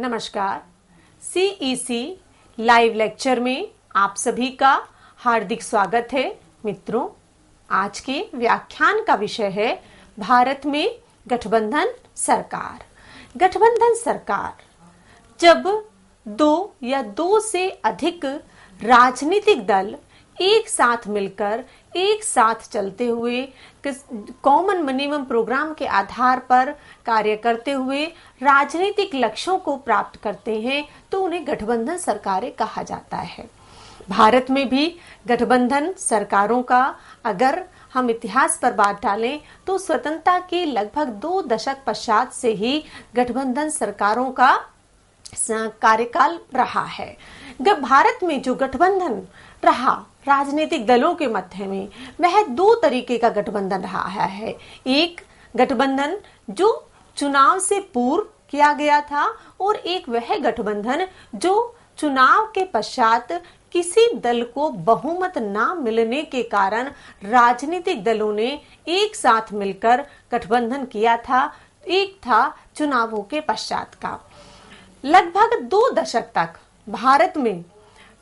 नमस्कार। CEC live lecture में आप सभी का हार्दिक स्वागत है। मित्रों, आज के व्याख्यान का विषय है भारत में गठबंधन सरकार। गठबंधन सरकार जब दो या दो से अधिक राजनीतिक दल एक साथ मिलकर एक साथ चलते हुए कॉमन मिनिमम प्रोग्राम के आधार पर कार्य करते हुए राजनीतिक लक्ष्यों को प्राप्त करते हैं तो उन्हें गठबंधन सरकारें कहा जाता है। भारत में भी गठबंधन सरकारों का अगर हम इतिहास पर बात डालें तो स्वतंत्रता के लगभग 2 दशक पश्चात से ही गठबंधन सरकारों का कार्यकाल रहा है। भारत में जो गठबंधन रहा राजनीतिक दलों के मध्य में, वह 2 तरीके का गठबंधन रहा है। एक गठबंधन जो चुनाव से पूर्व किया गया था और एक वह गठबंधन जो चुनाव के पश्चात किसी दल को बहुमत ना मिलने के कारण राजनीतिक दलों ने एक साथ मिलकर गठबंधन किया था। एक था चुनावों के पश्चात का। लगभग 2 दशक तक भारत में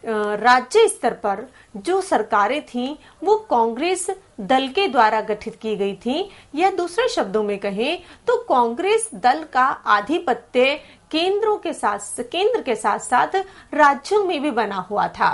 राज्य स्तर पर जो सरकारें थीं वो कांग्रेस दल के द्वारा गठित की गई थीं, या दूसरे शब्दों में कहें तो कांग्रेस दल का आधिपत्य केंद्र के साथ साथ राज्यों में भी बना हुआ था।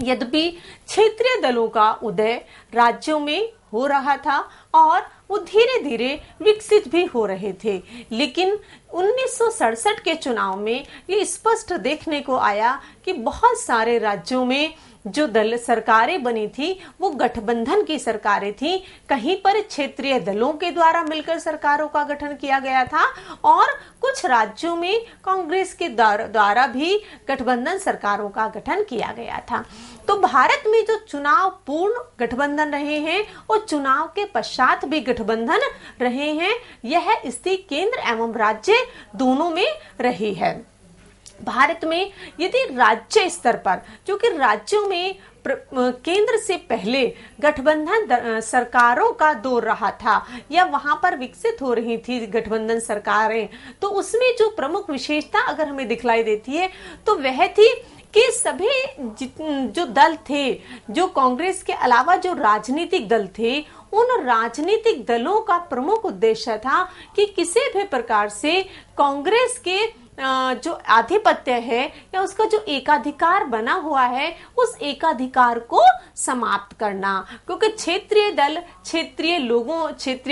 यद्यपि क्षेत्रीय दलों का उदय राज्यों में हो रहा था और वो धीरे धीरे विकसित भी हो रहे थे, लेकिन 1967 के चुनाव में ये स्पष्ट देखने को आया कि बहुत सारे राज्यों में जो दल सरकारें बनी थी वो गठबंधन की सरकारें थी। कहीं पर क्षेत्रीय दलों के द्वारा मिलकर सरकारों का गठन किया गया था और कुछ राज्यों में कांग्रेस के द्वारा भी गठबंधन सरकारों का गठन किया गया था। तो भारत में जो चुनाव पूर्ण गठबंधन रहे हैं और चुनाव के पश्चात भी गठबंधन रहे हैं, यह स्थिति केंद्र एवं राज्य दोनों में रही है। भारत में यदि राज्य स्तर पर, क्योंकि राज्यों में केंद्र से पहले गठबंधन सरकारों का दौर रहा था या वहां पर विकसित हो रही थी गठबंधन सरकारें, तो उसमें जो प्रमुख विशेषता अगर हमें दिखलाई देती है तो वह थी कि सभी जो दल थे, जो कांग्रेस के अलावा जो राजनीतिक दल थे, उन राजनीतिक दलों का प्रमुख उद्देश्य था कि किसी भी प्रकार से कांग्रेस के जो आधिपत्य है या उसका जो एकाधिकार बना हुआ है उस एकाधिकार को समाप्त करना। क्योंकि क्षेत्रीय दल क्षेत्रीय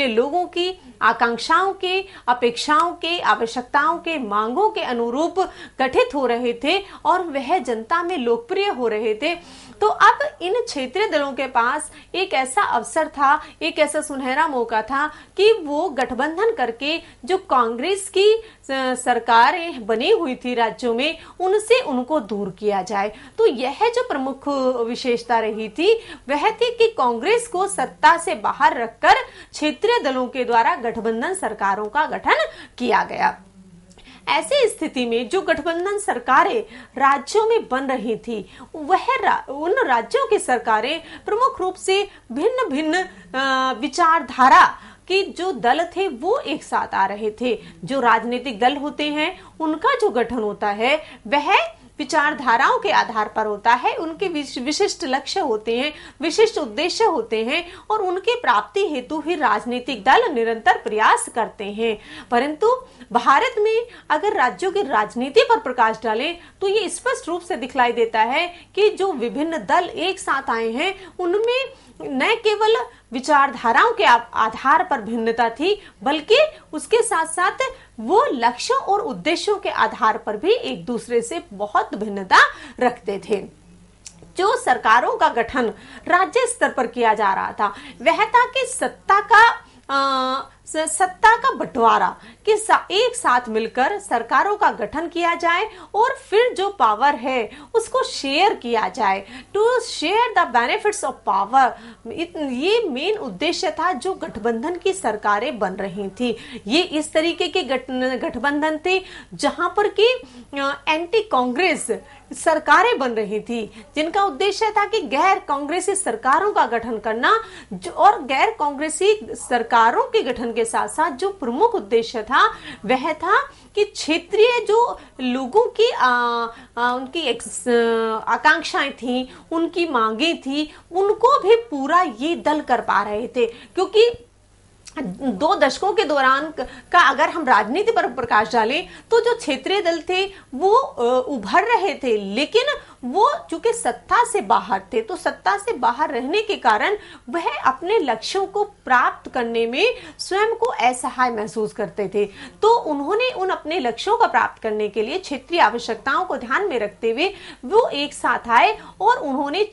लोगों की आकांक्षाओं के, अपेक्षाओं के, आवश्यकताओं के, मांगों के अनुरूप गठित हो रहे थे और वह जनता में लोकप्रिय हो रहे थे। तो अब इन क्षेत्रीय दलों के पास एक ऐसा अवसर था, एक ऐसा सुनहरा मौका था कि वो गठबंधन करके जो कांग्रेस की सरकारें बनी हुई थी राज्यों में, उनसे उनको दूर किया जाए। तो यह जो प्रमुख विशेषता रही थी वह थी कि कांग्रेस को सत्ता से बाहर रखकर क्षेत्रीय दलों के द्वारा गठबंधन सरकारों का गठन किया गया। ऐसी स्थिति में जो गठबंधन सरकारें राज्यों में बन रही थी, उन राज्यों की सरकारें प्रमुख रूप से भिन्न भिन्न विचारधारा कि जो दल थे वो एक साथ आ रहे थे। जो राजनीतिक दल होते हैं उनका जो गठन होता है वह विचारधाराओं के आधार पर होता है। उनके विशिष्ट लक्ष्य होते हैं, विशिष्ट उद्देश्य होते हैं और उनके प्राप्ति हेतु ही राजनीतिक दल निरंतर प्रयास करते हैं। परंतु भारत में अगर राज्यों की राजनीति पर प्रकाश डालें तो ये स्पष्ट रूप से दिखलाई देता है कि जो विभिन्न दल एक साथ आए हैं उनमें न केवल विचारधाराओं के आधार पर भिन्नता थी, बल्कि उसके साथ साथ वो लक्ष्यों और उद्देश्यों के आधार पर भी एक दूसरे से बहुत भिन्नता रखते थे। जो सरकारों का गठन राज्य स्तर पर किया जा रहा था वह था कि सत्ता का बंटवारा कि एक साथ मिलकर सरकारों का गठन किया जाए और फिर जो पावर है उसको शेयर किया जाए, to share the benefits of power. ये मेन उद्देश्य था जो गठबंधन की सरकारें बन रही थी। ये इस तरीके के गठबंधन थे जहां पर कि एंटी कांग्रेस सरकारें बन रही थी, जिनका उद्देश्य था कि गैर कांग्रेसी सरकारों का गठन करना और गैर कांग्रेसी सरकारों के गठन के साथ साथ जो प्रमुख उद्देश्य था वह था कि क्षेत्रीय जो लोगों की उनकी आकांक्षाएं थी, उनकी मांगे थी, उनको भी पूरा ये दल कर पा रहे थे। क्योंकि 2 दशकों के दौरान का अगर हम राजनीति पर प्रकाश डालें तो जो क्षेत्रीय दल थे वो उभर रहे थे, लेकिन वो चूंकि सत्ता से बाहर थे, तो सत्ता से बाहर रहने के कारण वह अपने लक्ष्यों को प्राप्त करने में स्वयं को असहाय महसूस करते थे। तो उन्होंने उन अपने लक्ष्यों को प्राप्त करने के लिए क्षेत्रीय आवश्यकताओं को ध्यान में रखते हुए वो एक साथ आए और उन्होंने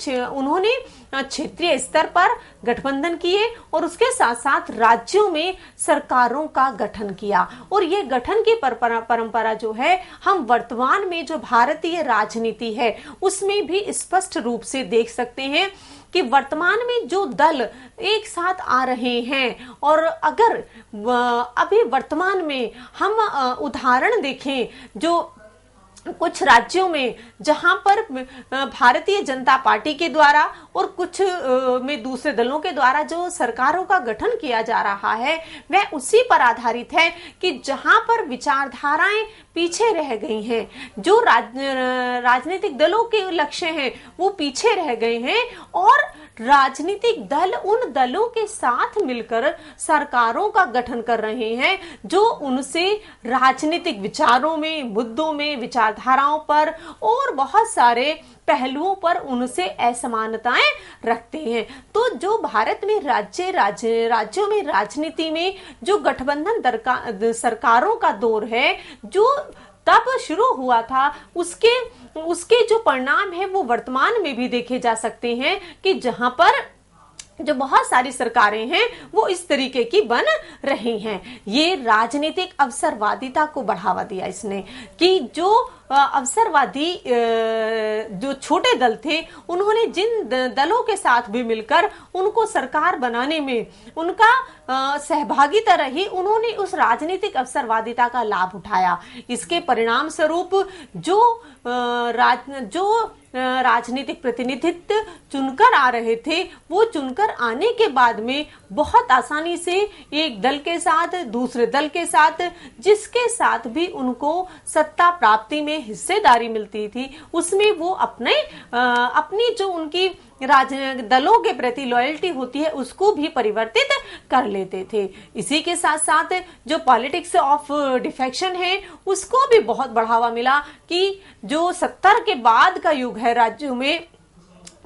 क्षेत्रीय स्तर पर गठबंधन किए और उसके साथ साथ राज्यों में सरकारों का गठन किया। और ये गठन की परंपरा जो है हम वर्तमान में जो भारतीय राजनीति है उसमें भी स्पष्ट रूप से देख सकते हैं कि वर्तमान में जो दल एक साथ आ रहे हैं, और अगर अभी वर्तमान में हम उदाहरण देखें जो कुछ राज्यों में जहां पर भारतीय जनता पार्टी के द्वारा और कुछ में दूसरे दलों के द्वारा जो सरकारों का गठन किया जा रहा है वह उसी पर आधारित है कि जहां पर विचारधाराएं पीछे रह गई हैं, जो राजनीतिक दलों के लक्ष्य हैं वो पीछे रह गए हैं, और राजनीतिक दल उन दलों के साथ मिलकर सरकारों का गठन कर रहे हैं जो उनसे राजनीतिक विचारों में, मुद्दों में, विचारधाराओं पर और बहुत सारे पहलुओं पर उनसे असमानताएं रखते हैं। तो जो भारत में राज्यों में राजनीति में जो गठबंधन सरकारों का दौर है जो तब शुरू हुआ था, उसके जो परिणाम है वो वर्तमान में भी देखे जा सकते हैं कि जहां पर जो बहुत सारी सरकारें हैं वो इस तरीके की बन रही हैं। ये राजनीतिक अवसरवादिता को बढ़ावा दिया इसने कि जो अवसरवादी जो छोटे दल थे उन्होंने जिन दलों के साथ भी मिलकर उनको सरकार बनाने में उनका सहभागिता रही, उन्होंने उस राजनीतिक अवसरवादिता का लाभ उठाया। इसके परिणाम स्वरूप जो राजनीतिक प्रतिनिधित्व चुनकर आ रहे थे वो चुनकर आने के बाद में बहुत आसानी से एक दल के साथ दूसरे दल के साथ जिसके साथ भी उनको सत्ता प्राप्ति में हिस्सेदारी मिलती थी उसमें वो अपनी जो उनकी दलों के प्रति लॉयल्टी होती है उसको भी परिवर्तित कर लेते थे। इसी के साथ साथ जो पॉलिटिक्स ऑफ डिफेक्शन है उसको भी बहुत बढ़ावा मिला कि जो 70 के बाद का युग है राज्यों में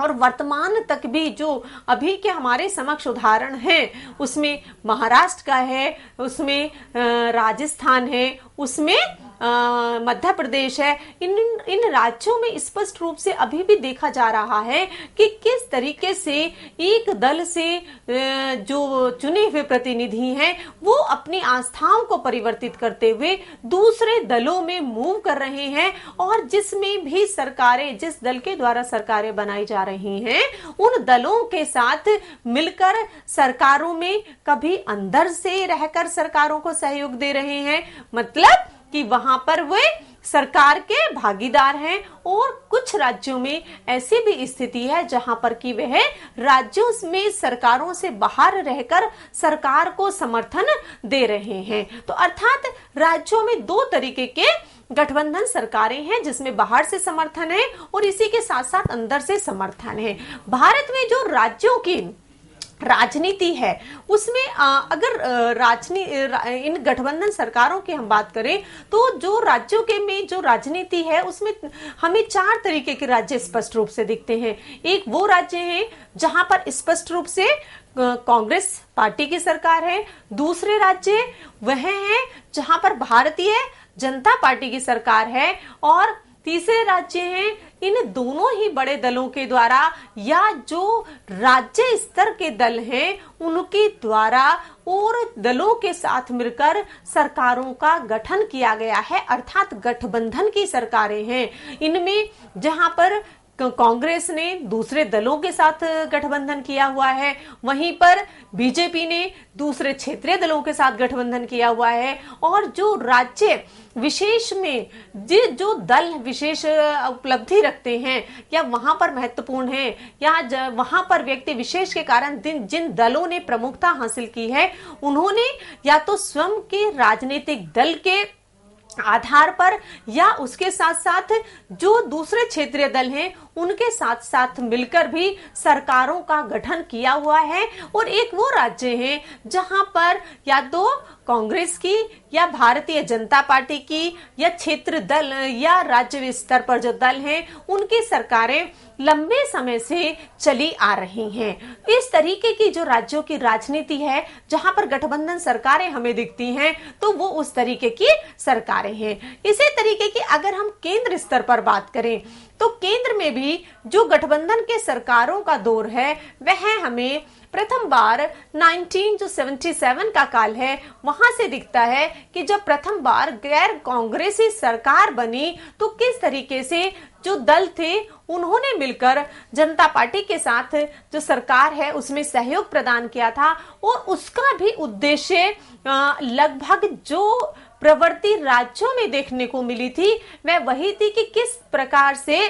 और वर्तमान तक भी जो अभी के हमारे समक्ष उदाहरण हैं उसमें महाराष्ट्र का है, उसमें राजस्थान है, उसमें मध्य प्रदेश है। इन राज्यों में स्पष्ट रूप से अभी भी देखा जा रहा है कि किस तरीके से एक दल से जो चुने हुए प्रतिनिधि हैं वो अपनी आस्थाओं को परिवर्तित करते हुए दूसरे दलों में मूव कर रहे हैं, और जिसमें भी सरकारें, जिस दल के द्वारा सरकारें बनाई जा रही हैं उन दलों के साथ मिलकर सरकारों में कभी अंदर से रहकर सरकारों को सहयोग दे रहे हैं, मतलब कि वहां पर वे सरकार के भागीदार हैं। और कुछ राज्यों में ऐसी भी स्थिति है जहां पर कि वह राज्यों में सरकारों से बाहर रहकर सरकार को समर्थन दे रहे हैं। तो अर्थात राज्यों में 2 तरीके के गठबंधन सरकारें हैं जिसमें बाहर से समर्थन है और इसी के साथ साथ अंदर से समर्थन है। भारत में जो राज्यों की राजनीति है उसमें अगर इन गठबंधन सरकारों की हम बात करें तो जो राज्यों के में जो राजनीति है उसमें हमें 4 तरीके के राज्य स्पष्ट रूप से दिखते हैं। एक वो राज्य हैं जहां पर स्पष्ट रूप से कांग्रेस पार्टी की सरकार है, दूसरे राज्य वह हैं जहां पर भारतीय जनता पार्टी की सरकार है, और तीसरे राज्य हैं इन दोनों ही बड़े दलों के द्वारा या जो राज्य स्तर के दल हैं उनके द्वारा और दलों के साथ मिलकर सरकारों का गठन किया गया है, अर्थात गठबंधन की सरकारें हैं। इनमें जहां पर कांग्रेस ने दूसरे दलों के साथ गठबंधन किया हुआ है, वहीं पर बीजेपी ने दूसरे क्षेत्रीय दलों के साथ गठबंधन किया हुआ है। और जो राज्य विशेष में जो दल विशेष उपलब्धि रखते हैं या वहां पर महत्वपूर्ण है या वहां पर व्यक्ति विशेष के कारण जिन दलों ने प्रमुखता हासिल की है, उन्होंने या तो स्वयं के राजनीतिक दल के आधार पर या उसके साथ साथ जो दूसरे क्षेत्रीय दल हैं उनके साथ साथ मिलकर भी सरकारों का गठन किया हुआ है। और एक वो राज्य है जहां पर या तो कांग्रेस की या भारतीय जनता पार्टी की या क्षेत्र दल या राज्य स्तर पर जो दल हैं उनकी सरकारें लंबे समय से चली आ रही हैं। इस तरीके की जो राज्यों की राजनीति है जहां पर गठबंधन सरकारें हमें दिखती हैं तो वो उस तरीके की सरकारें हैं। इसी तरीके की अगर हम केंद्र स्तर पर बात करें तो केंद्र में भी जो गठबंधन के सरकारों का दौर है वह हमें प्रथम बार 1977 का काल है, वहां से दिखता है कि जब प्रथम बार गैर कांग्रेसी सरकार बनी तो किस तरीके से जो दल थे उन्होंने मिलकर जनता पार्टी के साथ जो सरकार है उसमें सहयोग प्रदान किया था। और उसका भी उद्देश्य लगभग जो प्रवृत्ति राज्यों में देखने को मिली थी वह वही थी कि किस प्रकार से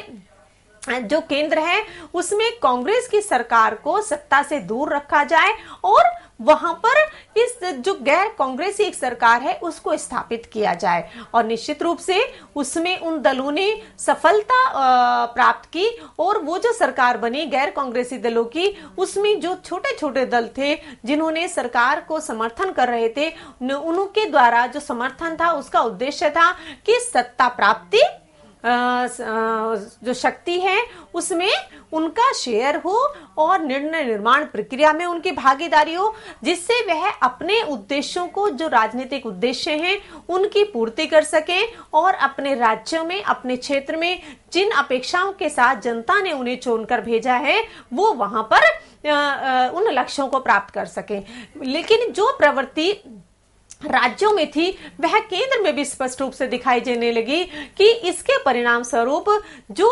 जो केंद्र है उसमें कांग्रेस की सरकार को सत्ता से दूर रखा जाए और वहां पर इस जो गैर कांग्रेसी एक सरकार है उसको स्थापित किया जाए। और निश्चित रूप से उसमें उन दलों ने सफलता प्राप्त की और वो जो सरकार बनी गैर कांग्रेसी दलों की उसमें जो छोटे छोटे दल थे जिन्होंने सरकार को समर्थन कर रहे थे उनके द्वारा जो समर्थन था उसका उद्देश्य था कि सत्ता प्राप्ति जो शक्ति है उसमें उनका शेयर हो और निर्णय निर्माण प्रक्रिया में उनकी भागीदारी हो, जिससे वह अपने उद्देश्यों को जो राजनीतिक उद्देश्य हैं उनकी पूर्ति कर सके और अपने राज्यों में अपने क्षेत्र में जिन अपेक्षाओं के साथ जनता ने उन्हें चुनकर भेजा है वो वहां पर उन लक्ष्यों को प्राप्त कर सके। लेकिन जो प्रवृत्ति राज्यों में थी वह केंद्र में भी स्पष्ट रूप से दिखाई देने लगी कि इसके परिणाम स्वरूप जो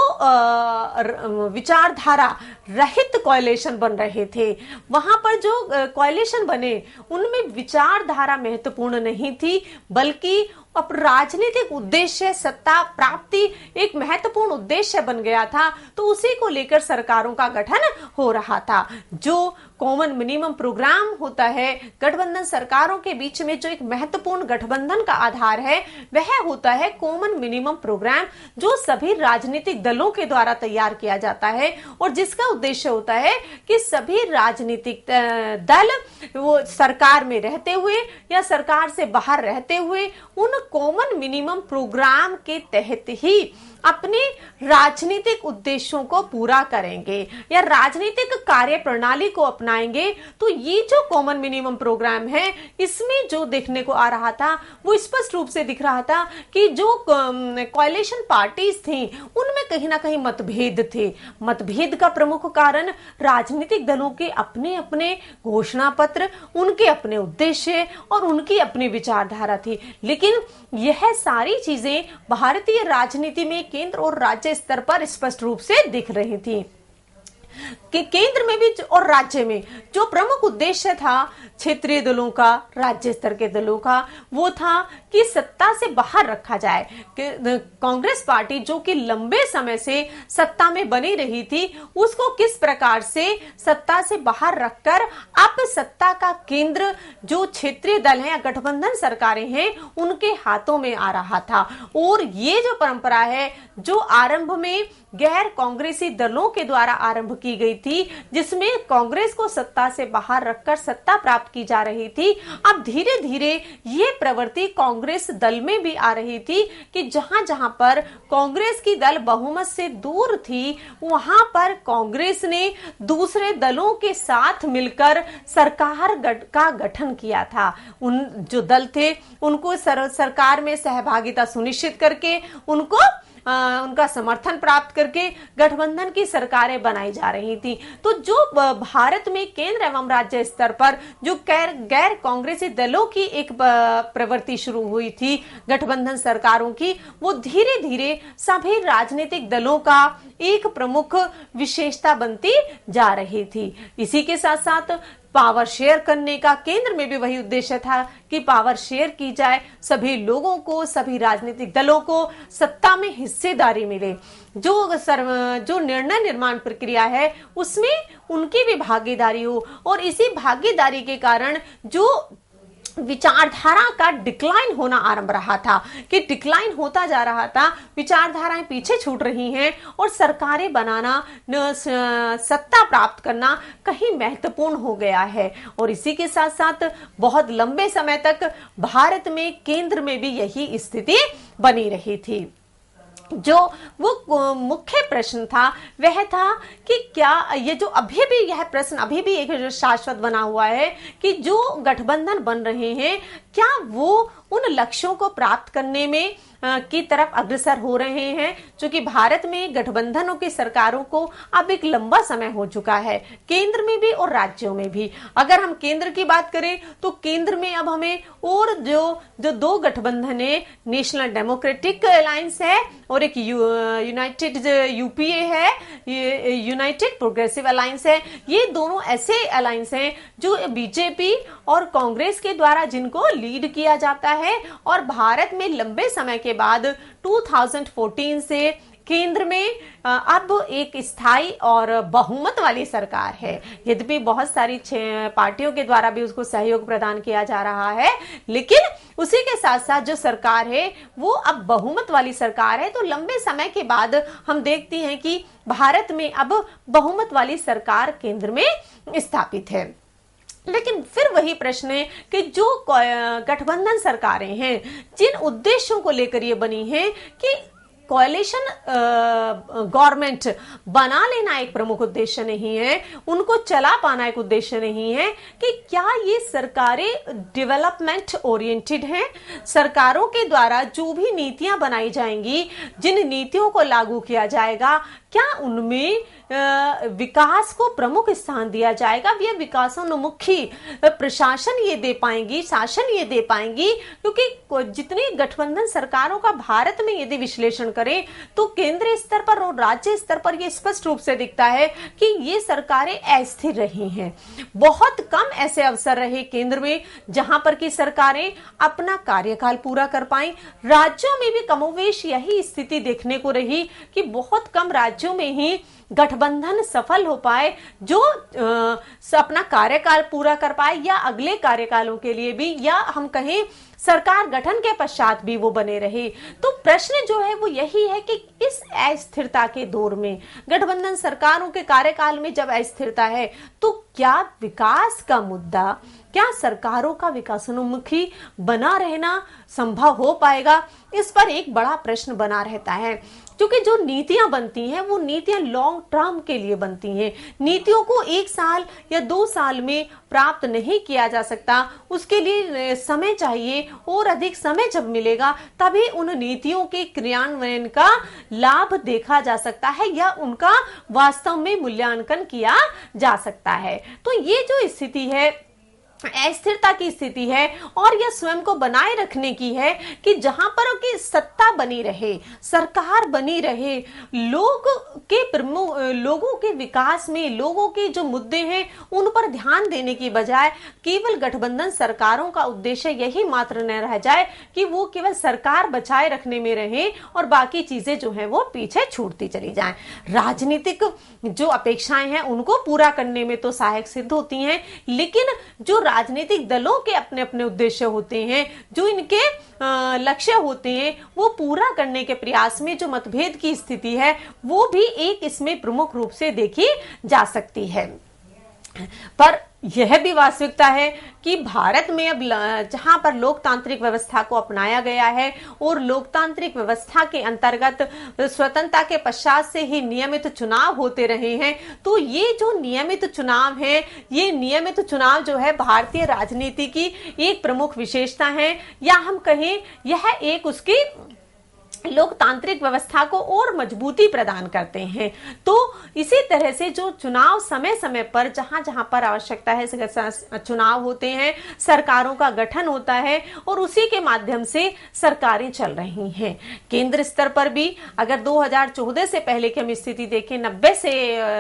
विचारधारा रहित कोalition बन रहे थे, वहां पर जो कोalition बने उनमें विचारधारा महत्वपूर्ण नहीं थी बल्कि अब राजनीतिक उद्देश्य सत्ता प्राप्ति एक महत्वपूर्ण उद्देश्य बन गया था। तो उसी को लेकर सरकारों का गठन हो रहा था। जो कॉमन मिनिमम प्रोग्राम होता है गठबंधन सरकारों के बीच में जो एक महत्वपूर्ण गठबंधन का आधार है वह होता है कॉमन मिनिमम प्रोग्राम, जो सभी राजनीतिक दलों के द्वारा तैयार किया जाता है और जिसका उद्देश्य होता है कि सभी राजनीतिक दल वो सरकार में रहते हुए या सरकार से बाहर रहते हुए उन कॉमन मिनिमम प्रोग्राम के तहत ही अपने राजनीतिक उद्देश्यों को पूरा करेंगे या राजनीतिक कार्य प्रणाली को अपनाएंगे। तो ये जो कॉमन मिनिमम प्रोग्राम है इसमें जो देखने को आ रहा था वो स्पष्ट रूप से दिख रहा था कि जो कोalition पार्टीज थी उनमें कहीं ना कहीं मतभेद थे। मतभेद का प्रमुख कारण राजनीतिक दलों के अपने अपने घोषणा पत्र, उनके अपने उद्देश्य और उनकी अपनी विचारधारा थी। लेकिन यह सारी चीजें भारतीय राजनीति में केंद्र और राज्य स्तर पर स्पष्ट रूप से दिख रही थी कि केंद्र में भी और राज्य में जो प्रमुख उद्देश्य था क्षेत्रीय दलों का, राज्य स्तर के दलों का, वो था कि सत्ता से बाहर रखा जाए। कांग्रेस पार्टी जो कि लंबे समय से सत्ता में बनी रही थी उसको किस प्रकार से सत्ता से बाहर रखकर अब सत्ता का केंद्र जो क्षेत्रीय दल हैं या गठबंधन सरकारें हैं उनके हाथों में आ रहा था। और ये जो परंपरा है जो आरंभ में गैर कांग्रेसी दलों के द्वारा आरंभ की गई थी जिसमें कांग्रेस को सत्ता से बाहर रखकर सत्ता प्राप्त की जा रही थी, अब धीरे धीरे ये प्रवृत्ति कांग्रेस दल में भी आ रही थी कि जहां जहां पर कांग्रेस की दल बहुमत से दूर थी वहां पर कांग्रेस ने दूसरे दलों के साथ मिलकर सरकार का गठन किया था। उन जो दल थे उनको सरकार में सहभागिता सुनिश्चित करके उनको उनका समर्थन प्राप्त करके गठबंधन की सरकारें बनाई जा रही थी। तो जो भारत में केंद्र एवं राज्य स्तर पर जो गैर कांग्रेसी दलों की एक प्रवृत्ति शुरू हुई थी गठबंधन सरकारों की, वो धीरे धीरे सभी राजनीतिक दलों का एक प्रमुख विशेषता बनती जा रही थी। इसी के साथ साथ पावर शेयर करने का केंद्र में भी वही उद्देश्य था कि पावर शेयर की जाए, सभी लोगों को, सभी राजनीतिक दलों को सत्ता में हिस्सेदारी मिले, जो निर्णय निर्माण प्रक्रिया है उसमें उनकी भी भागीदारी हो। और इसी भागीदारी के कारण जो विचारधारा का डिक्लाइन होना आरंभ रहा था, कि डिक्लाइन होता जा रहा था, विचारधाराएं पीछे छूट रही हैं और सरकारें बनाना, सत्ता प्राप्त करना कहीं महत्वपूर्ण हो गया है। और इसी के साथ साथ बहुत लंबे समय तक भारत में केंद्र में भी यही स्थिति बनी रही थी। जो वो मुख्य प्रश्न था वह था कि क्या ये जो अभी भी यह प्रश्न अभी भी एक शाश्वत बना हुआ है कि जो गठबंधन बन रहे हैं क्या वो उन लक्ष्यों को प्राप्त करने में की तरफ अग्रसर हो रहे हैं। क्योंकि भारत में गठबंधनों की सरकारों को अब एक लंबा समय हो चुका है, केंद्र में भी और राज्यों में भी। अगर हम केंद्र की बात करें तो केंद्र में अब हमें और जो दो गठबंधन है, नेशनल डेमोक्रेटिक अलायंस है और एक यूनाइटेड यूपीए है, यूनाइटेड प्रोग्रेसिव अलायंस है। ये दोनों ऐसे अलायंस हैं जो बीजेपी और कांग्रेस के द्वारा जिनको लीड किया जाता है। और भारत में लंबे समय के बाद 2014 से केंद्र में अब एक स्थायी और बहुमत वाली सरकार है। यद्यपि बहुत सारी पार्टियों के द्वारा भी उसको सहयोग प्रदान किया जा रहा है, लेकिन उसी के साथ साथ जो सरकार है वो अब बहुमत वाली सरकार है। तो लंबे समय के बाद हम देखते हैं कि भारत में अब बहुमत वाली सरकार केंद्र में स्थापित है। लेकिन फिर वही प्रश्न है कि जो गठबंधन सरकारें हैं, जिन उद्देश्यों को लेकर ये बनी हैं कि कोalition गवर्नमेंट बना लेना एक प्रमुख उद्देश्य नहीं है, उनको चला पाना एक उद्देश्य नहीं है, कि क्या ये सरकारें डेवलपमेंट ओरिएंटेड हैं। सरकारों के द्वारा जो भी नीतियां बनाई जाएंगी, जिन नीतियों को लागू किया जाएगा, क्या उनमें विकास को प्रमुख स्थान दिया जाएगा। ये विकासोन्मुखी प्रशासन ये दे पाएंगी, शासन ये दे पाएंगी। क्योंकि जितनी गठबंधन सरकारों का भारत में यदि विश्लेषण करें तो केंद्रीय स्तर पर और राज्य स्तर पर यह स्पष्ट रूप से दिखता है कि ये सरकारें अस्थिर रही हैं। बहुत कम ऐसे अवसर रहे केंद्र में जहां पर की सरकारें अपना कार्यकाल पूरा कर पाई। राज्यों में भी कमोवेश यही स्थिति देखने को रही कि बहुत कम राज्यों में ही गठबंधन सफल हो पाए जो अपना कार्यकाल पूरा कर पाए, या अगले कार्यकालों के लिए भी, या हम कहें सरकार गठन के पश्चात भी वो बने रहे। तो प्रश्न जो है वो यही है कि इस अस्थिरता के दौर में, गठबंधन सरकारों के कार्यकाल में जब अस्थिरता है, तो क्या विकास का मुद्दा, क्या सरकारों का विकासोन्मुखी बना रहना संभव हो पाएगा, इस पर एक बड़ा प्रश्न बना रहता है। क्योंकि जो नीतियां बनती हैं वो नीतियां लॉन्ग टर्म के लिए बनती हैं। नीतियों को 1 साल या 2 साल में प्राप्त नहीं किया जा सकता, उसके लिए समय चाहिए, और अधिक समय जब मिलेगा तभी उन नीतियों के क्रियान्वयन का लाभ देखा जा सकता है या उनका वास्तव में मूल्यांकन किया जा सकता है। तो ये जो स्थिति है, अस्थिरता की स्थिति है, और यह स्वयं को बनाए रखने की है कि जहां पर की सत्ता बनी रहे, सरकार बनी रहे, लोगों के विकास में, लोगों के जो मुद्दे हैं उन पर ध्यान देने की बजाय केवल गठबंधन सरकारों का उद्देश्य यही मात्र न रह जाए कि वो केवल सरकार बचाए रखने में रहे और बाकी चीजें जो है वो पीछे छूटती चली जाएं। राजनीतिक जो अपेक्षाएं हैं उनको पूरा करने में तो सहायक सिद्ध होती हैं, लेकिन जो राजनीतिक दलों के अपने अपने उद्देश्य होते हैं, जो इनके लक्ष्य होते हैं, वो पूरा करने के प्रयास में जो मतभेद की स्थिति है वो भी एक इसमें प्रमुख रूप से देखी जा सकती है। पर यह भी वास्तविकता है कि भारत में अब जहां पर लोकतांत्रिक व्यवस्था को अपनाया गया है और लोकतांत्रिक व्यवस्था के अंतर्गत स्वतंत्रता के पश्चात से ही नियमित चुनाव होते रहे हैं, तो ये जो नियमित चुनाव है, ये नियमित चुनाव जो है भारतीय राजनीति की एक प्रमुख विशेषता है, या हम कहें यह एक उसकी लोकतांत्रिक व्यवस्था को और मजबूती प्रदान करते हैं। तो इसी तरह से जो चुनाव समय समय पर जहां जहां पर आवश्यकता है चुनाव होते हैं, सरकारों का गठन होता है और उसी के माध्यम से सरकारें चल रही हैं। केंद्र स्तर पर भी अगर 2014 से पहले की हम स्थिति देखें, 90 से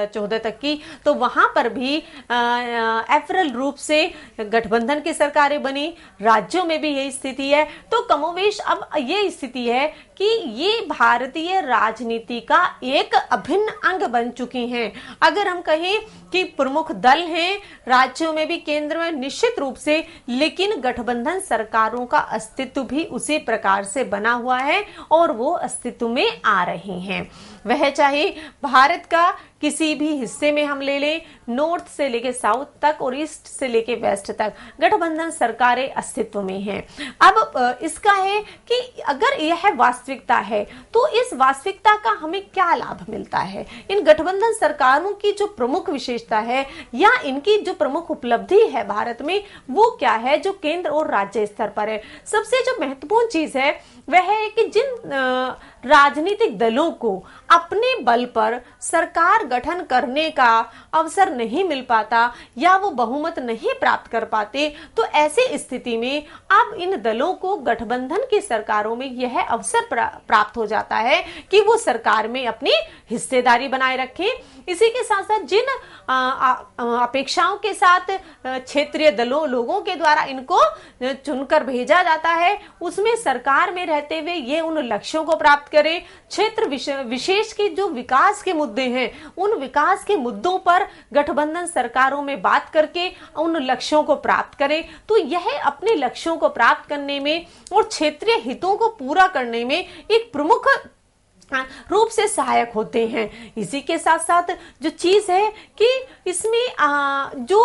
14 तक की, तो वहां पर भी अप्रैल रूप से गठबंधन की सरकारें बनी। राज्यों में भी यही स्थिति है। तो कमोवेश अब ये स्थिति है कि ये भारतीय राजनीति का एक अभिन्न अंग बन चुकी हैं। अगर हम कहें कि प्रमुख दल हैं राज्यों में भी, केंद्र में निश्चित रूप से, लेकिन गठबंधन सरकारों का अस्तित्व भी उसी प्रकार से बना हुआ है और वो अस्तित्व में आ रही हैं। वह चाहे भारत का किसी भी हिस्से में हम ले लें, नॉर्थ से लेके साउथ तक और ईस्ट से लेके वेस्ट तक गठबंधन सरकारें अस्तित्व में हैं। अब इसका है कि अगर यह वास्तविकता है तो इस वास्तविकता का हमें क्या लाभ मिलता है। इन गठबंधन सरकारों की जो प्रमुख विशेषता है या इनकी जो प्रमुख उपलब्धि है भारत में, वो क्या है जो केंद्र और राज्य स्तर पर है। सबसे जो महत्वपूर्ण चीज है वह है कि जिन राजनीतिक दलों को अपने बल पर सरकार गठन करने का अवसर नहीं मिल पाता या वो बहुमत नहीं प्राप्त कर पाते, तो ऐसी स्थिति में अब इन दलों को गठबंधन की सरकारों में यह अवसर प्राप्त हो जाता है कि वो सरकार में अपनी हिस्सेदारी बनाए रखें। इसी के साथ साथ जिन अपेक्षाओं के साथ क्षेत्रीय दलों लोगों के द्वारा इनको चुनकर भेजा जाता है, उसमें सरकार में रहते हुए ये उन लक्ष्यों को प्राप्त करें। क्षेत्र विशेष के जो विकास के मुद्दे हैं, उन विकास के मुद्दों पर गठबंधन सरकारों में बात करके उन लक्ष्यों को प्राप्त करें। तो यह अपने लक्ष्यों को प्राप्त करने में और क्षेत्रीय हितों को पूरा करने में एक प्रमुख रूप से सहायक होते हैं। इसी के साथ साथ जो चीज है कि इसमें जो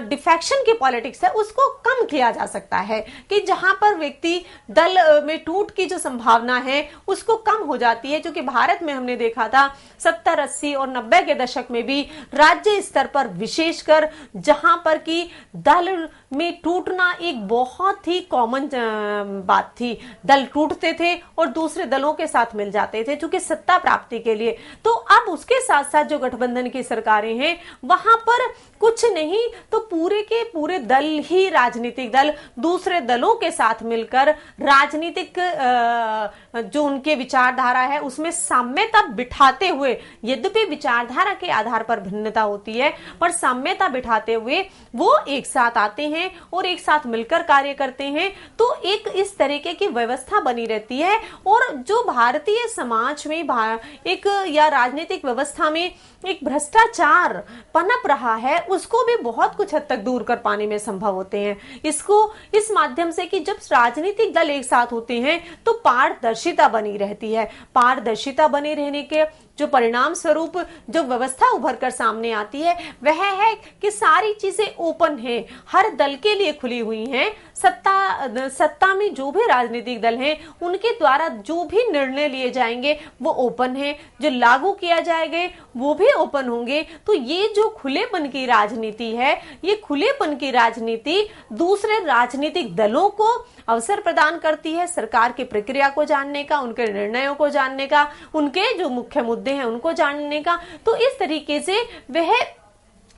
डिफेक्शन की पॉलिटिक्स है उसको कम किया जा सकता है कि जहां पर व्यक्ति दल में टूट की जो संभावना है उसको कम हो जाती है। क्योंकि भारत में हमने देखा था 70, 80 और 90 के दशक में भी राज्य स्तर पर विशेषकर जहां पर कि दल में टूटना एक बहुत ही कॉमन बात थी। दल टूटते थे और दूसरे दलों के साथ मिल जाते थे चूंकि सत्ता प्राप्ति के लिए। तो अब उसके साथ साथ जो गठबंधन की सरकारें हैं वहां पर कुछ नहीं तो पूरे के पूरे दल ही राजनीतिक दल दूसरे दलों के साथ मिलकर राजनीतिक जो उनके विचारधारा है उसमें साम्यता बिठाते हुए, यद्यपि विचारधारा के आधार पर भिन्नता होती है पर साम्यता बिठाते हुए वो एक साथ आते हैं और एक साथ मिलकर कार्य करते हैं। तो एक इस तरीके की व्यवस्था बनी रहती है और जो भारतीय समाज में एक या राजनीतिक व्यवस्था में एक भ्रष्टाचार पनप रहा है उसको भी बहुत कुछ हद तक दूर कर पाने में संभव होते हैं। इसको इस माध्यम से कि जब राजनीतिक दल एक साथ होते हैं तो पारदर्शिता बनी रहती है। पारदर्शिता बने रहने के जो परिणाम स्वरूप जो व्यवस्था उभर कर सामने आती है वह है कि सारी चीजें ओपन है, हर दल के लिए खुली हुई हैं। सत्ता में जो भी राजनीतिक दल हैं उनके द्वारा जो भी निर्णय लिए जाएंगे वो ओपन है, जो लागू किया जाएगा वो भी ओपन होंगे। तो ये जो खुलेपन की राजनीति है, ये खुलेपन की राजनीति दूसरे राजनीतिक दलों को अवसर प्रदान करती है सरकार की प्रक्रिया को जानने का, उनके निर्णयों को जानने का, उनके जो मुख्य मुद्दे हैं उनको जानने का। तो इस तरीके से वह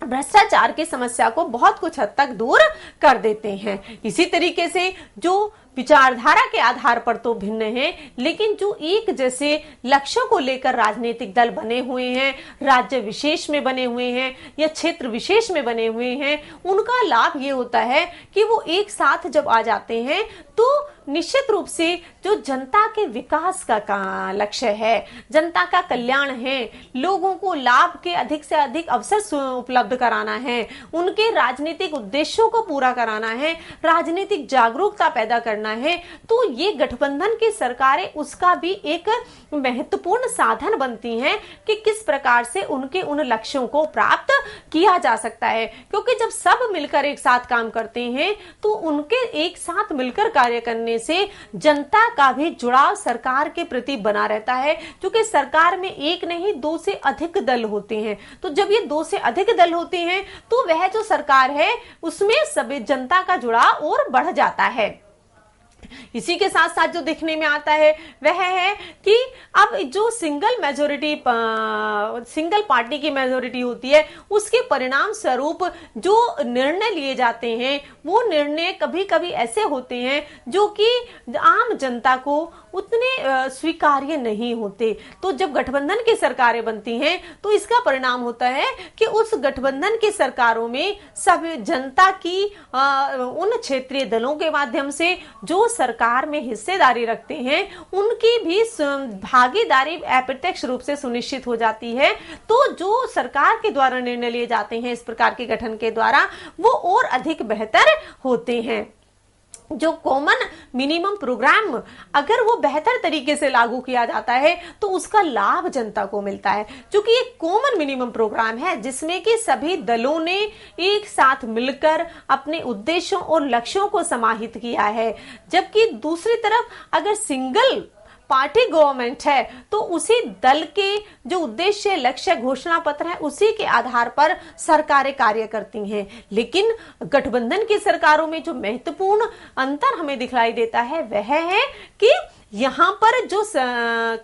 भ्रष्टाचार की समस्या को बहुत कुछ हद तक दूर कर देते हैं। इसी तरीके से जो विचारधारा के आधार पर तो भिन्न है, लेकिन जो एक जैसे लक्ष्यों को लेकर राजनीतिक दल बने हुए हैं, राज्य विशेष में बने हुए हैं या क्षेत्र विशेष में बने हुए हैं, उनका लाभ ये होता है कि वो एक साथ जब आ जाते हैं तो निश्चित रूप से जो जनता के विकास का लक्ष्य है, जनता का कल्याण है, लोगों को लाभ के अधिक से अधिक अवसर उपलब्ध कराना है, उनके राजनीतिक उद्देश्यों को पूरा कराना है, राजनीतिक जागरूकता पैदा करना है, तो ये गठबंधन की सरकारें उसका भी एक महत्वपूर्ण साधन बनती हैं कि किस प्रकार से उनके उन लक्ष्यों को प्राप्त किया जा सकता है। क्योंकि जब सब मिलकर एक साथ काम करते हैं तो उनके एक साथ मिलकर कार्य करने से जनता का भी जुड़ाव सरकार के प्रति बना रहता है। क्योंकि सरकार में एक नहीं 2 से अधिक दल होते हैं, तो जब ये 2 से अधिक दल होते हैं तो वह जो सरकार है उसमें सभी जनता का जुड़ाव और बढ़ जाता है। इसी के साथ साथ जो देखने में आता है वह है कि अब जो सिंगल पार्टी की मेजोरिटी होती है, उसके परिणाम स्वरूप जो निर्णय लिए जाते हैं वो निर्णय कभी कभी ऐसे होते हैं जो कि आम जनता को उतने स्वीकार्य नहीं होते। तो जब गठबंधन की सरकारें बनती हैं तो इसका परिणाम होता है कि उस गठबंधन की सरकारों में सब जनता की उन क्षेत्रीय दलों के माध्यम से जो सरकार में हिस्सेदारी रखते हैं उनकी भी भागीदारी अप्रत्यक्ष रूप से सुनिश्चित हो जाती है। तो जो सरकार के द्वारा निर्णय लिए जाते हैं इस प्रकार के गठन के द्वारा वो और अधिक बेहतर होते हैं। जो कॉमन मिनिमम प्रोग्राम अगर वो बेहतर तरीके से लागू किया जाता है तो उसका लाभ जनता को मिलता है, क्योंकि ये कॉमन मिनिमम प्रोग्राम है जिसमें कि सभी दलों ने एक साथ मिलकर अपने उद्देश्यों और लक्ष्यों को समाहित किया है। जबकि दूसरी तरफ अगर सिंगल पार्टी गवर्नमेंट है तो उसी दल के जो उद्देश्य लक्ष्य घोषणा पत्र है उसी के आधार पर सरकारें कार्य करती हैं। लेकिन गठबंधन की सरकारों में जो महत्वपूर्ण अंतर हमें दिखलाई देता है वह है कि यहाँ पर जो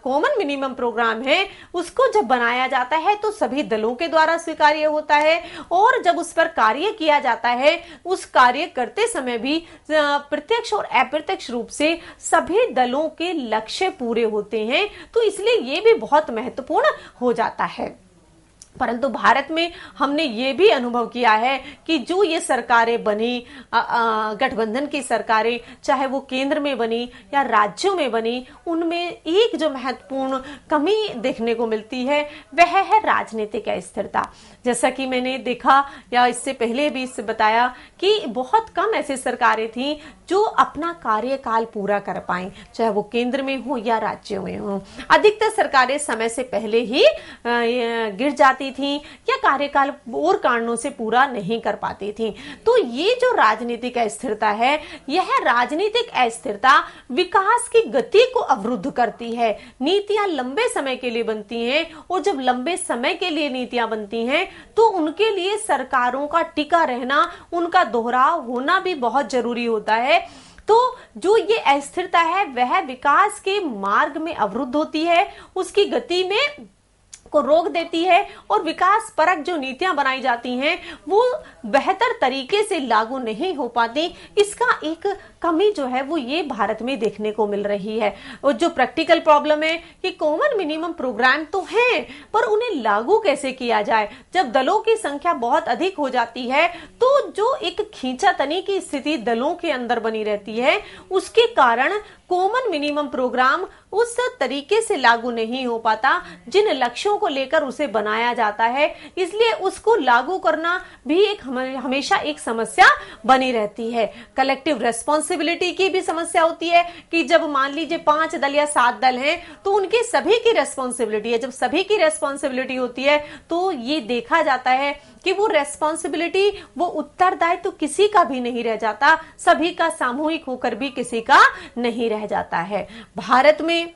कॉमन मिनिमम प्रोग्राम है उसको जब बनाया जाता है तो सभी दलों के द्वारा स्वीकार्य होता है, और जब उस पर कार्य किया जाता है उस कार्य करते समय भी प्रत्यक्ष और अप्रत्यक्ष रूप से सभी दलों के लक्ष्य पूरे होते हैं। तो इसलिए ये भी बहुत महत्वपूर्ण हो जाता है। परंतु भारत में हमने ये भी अनुभव किया है कि जो ये सरकारें बनी, गठबंधन की सरकारें, चाहे वो केंद्र में बनी या राज्यों में बनी, उनमें एक जो महत्वपूर्ण कमी देखने को मिलती है वह है राजनीतिक अस्थिरता। जैसा कि मैंने देखा या इससे पहले भी इससे बताया कि बहुत कम ऐसी सरकारें थी जो अपना कार्यकाल पूरा कर पाएं, चाहे वो केंद्र में हो या राज्यों में हो। अधिकतर सरकारें समय से पहले ही गिर जाती थी या कार्यकाल और कारणों से पूरा नहीं कर पाती थी। तो ये जो राजनीतिक अस्थिरता है, यह राजनीतिक अस्थिरता विकास की गति को अवरुद्ध करती है। नीतियां लंबे समय के लिए बनती हैं और जब लंबे समय के लिए नीतियां बनती हैं तो उनके लिए सरकारों का टिका रहना, उनका दोहराव होना भी बहुत जरूरी होता है। तो जो ये अस्थिरता है वह विकास के मार्ग में अवरुद्ध होती है, उसकी गति में को रोक देती है और विकास परक जो नीतियां बनाई जाती हैं वो बेहतर तरीके से लागू नहीं हो पाती। इसका एक कमी जो है वो ये भारत में देखने को मिल रही है। और जो प्रैक्टिकल प्रॉब्लम है कि कॉमन मिनिमम प्रोग्राम तो हैं पर उन्हें लागू कैसे किया जाए। जब दलों की संख्या बहुत अधिक हो जाती है तो जो एक खींचातानी की स्थिति दलों के अंदर बनी रहती है उसके कारण कॉमन मिनिमम प्रोग्राम उस तरीके से लागू नहीं हो पाता जिन लक्ष्यों को लेकर उसे बनाया जाता है। इसलिए उसको लागू करना भी एक हमेशा एक समस्या बनी रहती है। कलेक्टिव रेस्पॉन्सिबिलिटी की भी समस्या होती है कि जब मान लीजिए 5 दल या 7 दल हैं तो उनकी सभी की रेस्पॉन्सिबिलिटी है। जब सभी की रेस्पॉन्सिबिलिटी होती है तो ये देखा जाता है कि वो रेस्पॉन्सिबिलिटी, वो उत्तरदायित्व तो किसी का भी नहीं रह जाता, सभी का सामूहिक होकर भी किसी का नहीं रह जाता है। भारत में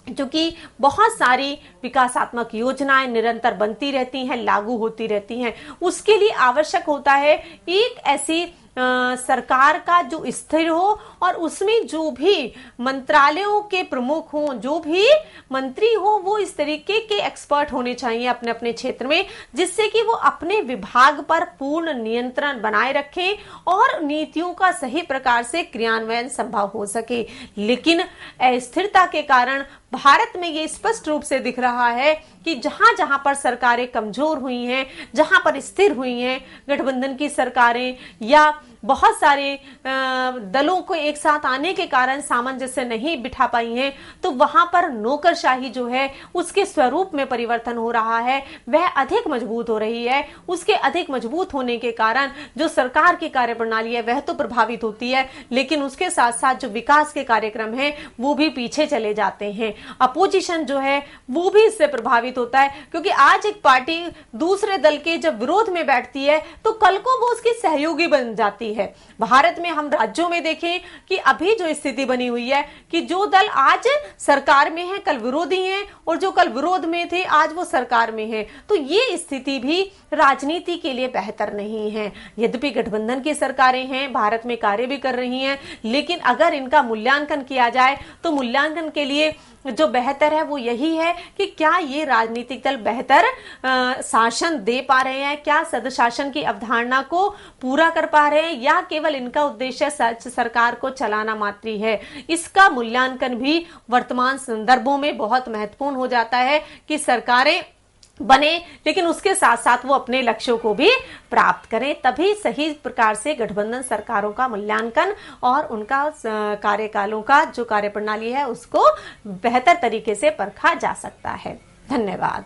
जो कि बहुत सारी विकासात्मक योजनाएं निरंतर बनती रहती हैं, लागू होती रहती हैं, उसके लिए आवश्यक होता है एक ऐसी सरकार का जो स्थिर हो और उसमें जो भी मंत्रालयों के प्रमुख हो, जो भी मंत्री हो, वो इस तरीके के एक्सपर्ट होने चाहिए अपने अपने क्षेत्र में, जिससे कि वो अपने विभाग पर पूर्ण नियंत्रण बनाए रखें और नीतियों का सही प्रकार से क्रियान्वयन संभव हो सके। लेकिन अस्थिरता के कारण भारत में ये स्पष्ट रूप से दिख रहा है कि जहां जहां पर सरकारें कमजोर हुई हैं, जहां पर स्थिर हुई हैं गठबंधन की सरकारें या बहुत सारे दलों को एक साथ आने के कारण सामंजस्य नहीं बिठा पाई हैं, तो वहां पर नौकरशाही जो है उसके स्वरूप में परिवर्तन हो रहा है, वह अधिक मजबूत हो रही है। उसके अधिक मजबूत होने के कारण जो सरकार की कार्यप्रणाली है वह तो प्रभावित होती है, लेकिन उसके साथ साथ जो विकास के कार्यक्रम हैं वो भी पीछे चले जाते हैं। अपोजिशन जो है वो भी इससे प्रभावित होता है, क्योंकि आज एक पार्टी दूसरे दल के जब विरोध में बैठती है तो कल को वो उसकी सहयोगी बन जाती है। भारत में हम राज्यों में देखें कि अभी जो स्थिति बनी हुई है कि जो दल आज सरकार में है कल विरोधी हैं, और जो कल विरोध में थे आज वो सरकार में है, तो ये स्थिति भी राजनीति के लिए बेहतर नहीं है। यद्यपि गठबंधन की सरकारें हैं, भारत में कार्य भी कर रही हैं, लेकिन अगर इनका मूल्यांकन किया जाए तो मूल्यांकन के लिए जो बेहतर है वो यही है कि क्या ये राजनीतिक दल बेहतर शासन दे पा रहे हैं, क्या सदशासन की अवधारणा को पूरा कर पा रहे हैं, या केवल इनका उद्देश्य सरकार को चलाना मात्र ही है। इसका मूल्यांकन भी वर्तमान संदर्भों में बहुत महत्वपूर्ण हो जाता है कि सरकारें बने लेकिन उसके साथ साथ वो अपने लक्ष्यों को भी प्राप्त करें, तभी सही प्रकार से गठबंधन सरकारों का मूल्यांकन और उनका कार्यकालों का जो कार्यप्रणाली है उसको बेहतर तरीके से परखा जा सकता है। धन्यवाद।